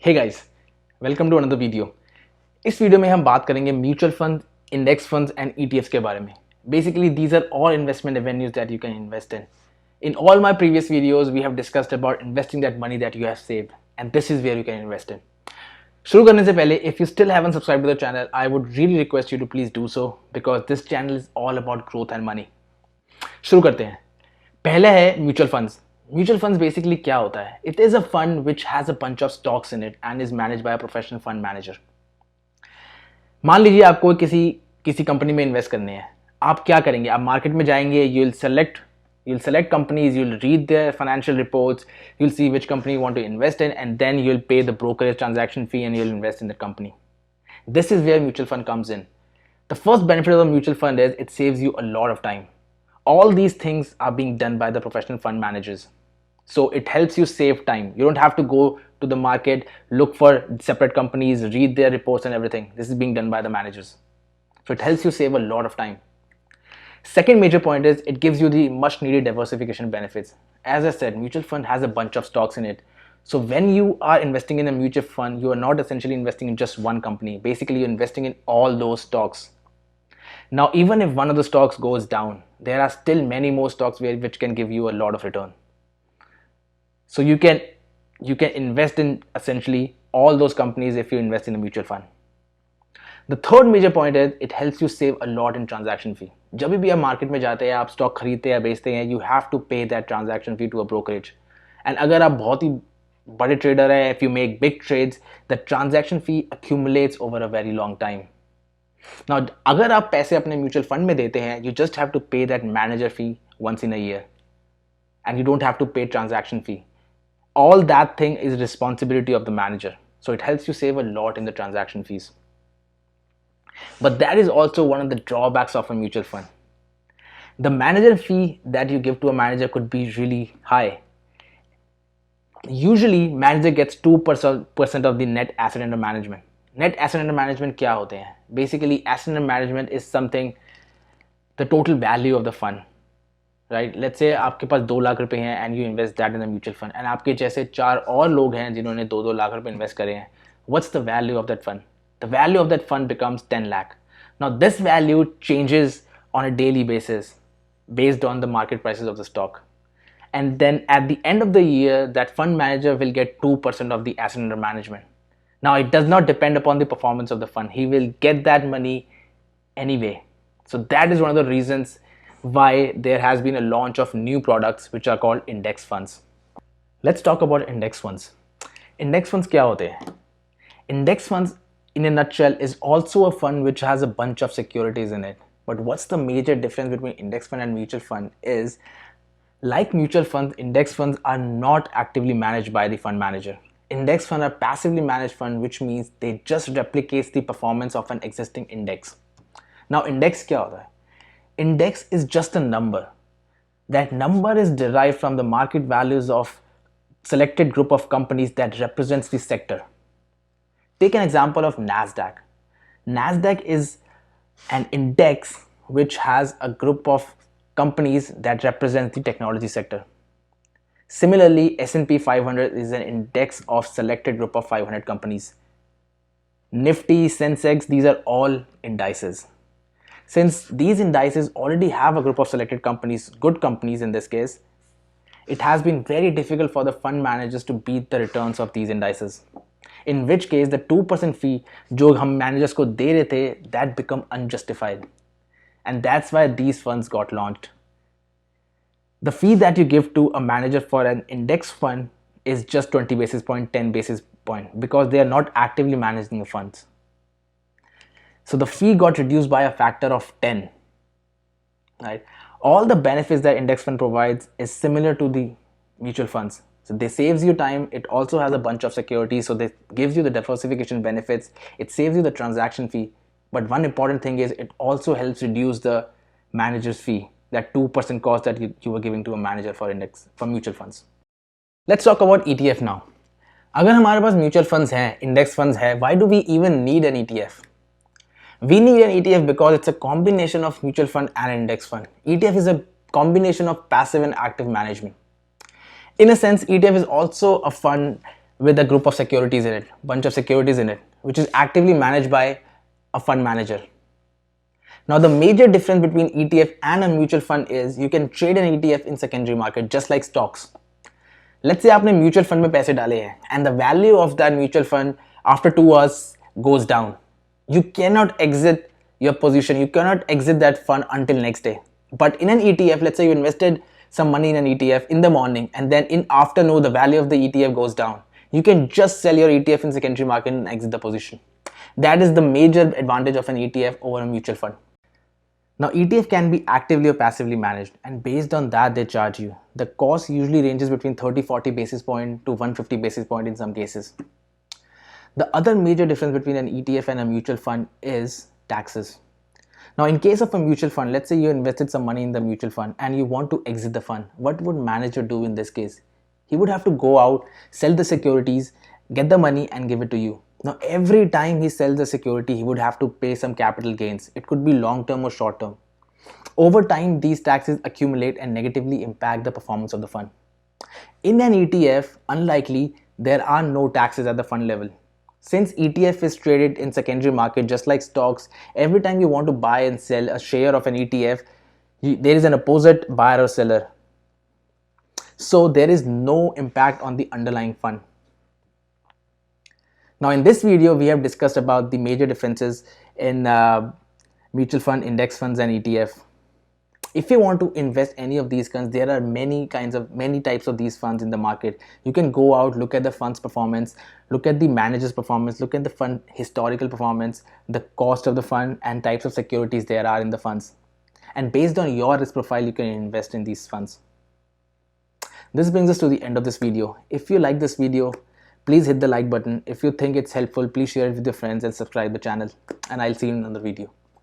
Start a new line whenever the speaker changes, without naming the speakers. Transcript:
Hey guys, welcome to another video. इस video में हम बात करेंगे mutual fund, index funds and ETFs के बारे में। Basically these are all investment avenues that you can invest in. In all my previous videos, we have discussed about investing that money that you have saved, and this is where you can invest in. शुरू करने से पहले, if you still haven't subscribed to the channel, I would really request you to please do so because this channel is all about growth and money. शुरू करते हैं। पहला है mutual funds. Mutual funds basically क्या होता है? It is a fund which has a bunch of stocks in it and is manage by a professional fund manager. मान लीजिए आपको किसी कंपनी में इन्वेस्ट करने हैं। आप क्या करेंगे? आप मार्केट में जाएंगे, you'll select companies, you'll read their financial reports, you'll see which company you want to invest in, and then you'll pay the brokerage transaction fee and you'll invest in the company. This is where mutual fund comes in. The first benefit of a mutual fund is it saves you a lot of time. All these things are being done by the professional fund managers. So it helps you save time. You don't have to go to the market, look for separate companies, read their reports and everything. This is being done by the managers. So it helps you save a lot of time. Second major point is it gives you the much needed diversification benefits. As I said, mutual fund has a bunch of stocks in it. So when you are investing in a mutual fund, you are not essentially investing in just one company. Basically, you're investing in all those stocks. Now, even if one of the stocks goes down, there are still many more stocks which can give you a lot of return. So you can invest in essentially all those companies if you invest in a mutual fund. The third major point is it helps you save a lot in transaction fee. जब भी आप market में जाते हैं, आप stock खरीदते या बेचते हैं, you have to pay that transaction fee to a brokerage. And अगर आप बहुत ही बड़े ट्रेडर हैं, if you make big trades, the transaction fee accumulates over a very long time. Now, अगर आप पैसे अपने म्यूचुअल फंड में देते हैं, you just have to pay that manager fee once in a year, and you don't have to pay transaction fee. All that thing is responsibility of the manager. So it helps you save a lot in the transaction fees. But that is also one of the drawbacks of a mutual fund. The manager fee that you give to a manager could be really high. Usually, manager gets 2% of the net asset under management. Net asset under management क्या होते हैं? Basically, asset under management is something, the total value of the fund. Right? Let's say आपके पास 2 लाख रुपए हैं and you invest that in a mutual fund, and आपके जैसे 4 और लोग हैं जिन्होंने 2-2 लाख रुपए इन्वेस्ट करे हैं. What's the value of that fund? The value of that fund becomes 10 lakh. Now this value changes on a daily basis based on the market prices of the stock. And then at the end of the year, that fund manager will get 2% of the asset under management. Now it does not depend upon the performance of the fund. He will get that money anyway. So that is one of the reasons why there has been a launch of new products which are called index funds. Let's talk about index funds. Index funds क्या होते हैं? Index funds in a nutshell is also a fund which has a bunch of securities in it. But what's the major difference between index fund and mutual fund is, like mutual funds, index funds are not actively managed by the fund manager. Index funds are passively managed fund, which means they just replicates the performance of an existing index. Now index क्या होता है? Index is just a number. That number is derived from the market values of selected group of companies that represents the sector. Take an example of NASDAQ. NASDAQ is an index which has a group of companies that represent the technology sector. Similarly, S&P 500 is an index of selected group of 500 companies. Nifty, Sensex, these are all indices. Since these indices already have a group of selected companies, good companies in this case, it has been very difficult for the fund managers to beat the returns of these indices. In which case the 2% fee जो हम managers को दे रहे थे, that become unjustified, and that's why these funds got launched. The fee that you give to a manager for an index fund is just 20 basis point, 10 basis point, because they are not actively managing the funds. So the fee got reduced by a factor of 10. Right? All the benefits that index fund provides is similar to the mutual funds. So they saves you time. It also has a bunch of securities, so this gives you the diversification benefits. It saves you the transaction fee. But one important thing is it also helps reduce the manager's fee, that 2% cost that you were giving to a manager for mutual funds. Let's talk about ETF now. अगर हमारे पास mutual funds हैं, index funds है, why do we even need an ETF? We need an ETF because it's a combination of mutual fund and index fund. ETF is a combination of passive and active management. In a sense, ETF is also a fund with a group of securities in it, bunch of securities in it, which is actively managed by a fund manager. Now, the major difference between ETF and a mutual fund is you can trade an ETF in secondary market just like stocks. Let's say आपने mutual fund में पैसे डाले हैं and the value of that mutual fund after 2 hours goes down. You cannot exit your position. You cannot exit that fund until next day. But in an ETF, let's say you invested some money in an ETF in the morning and then in afternoon the value of the ETF goes down. You can just sell your ETF in secondary market and exit the position. That is the major advantage of an ETF over a mutual fund. Now, ETF can be actively or passively managed, and based on that, they charge you. The cost usually ranges between 30-40 basis point to 150 basis point in some cases. The other major difference between an ETF and a mutual fund is taxes. Now, in case of a mutual fund, let's say you invested some money in the mutual fund and you want to exit the fund. What would manager do in this case? He would have to go out, sell the securities, get the money and give it to you. Now, every time he sells the security, he would have to pay some capital gains. It could be long term or short term. Over time, these taxes accumulate and negatively impact the performance of the fund. In an ETF, unlikely, there are no taxes at the fund level. Since ETF is traded in secondary market just like stocks, every time you want to buy and sell a share of an ETF, there is an opposite buyer or seller. So there is no impact on the underlying fund. Now, in this video, we have discussed about the major differences in mutual fund, index funds and ETF. If you want to invest any of these funds, there are many types of these funds in the market. You can go out, look at the fund's performance, look at the manager's performance, look at the fund historical performance, the cost of the fund and types of securities there are in the funds. And based on your risk profile, you can invest in these funds. This brings us to the end of this video. If you like this video, please hit the like button. If you think it's helpful, please share it with your friends and subscribe the channel. And I'll see you in another video.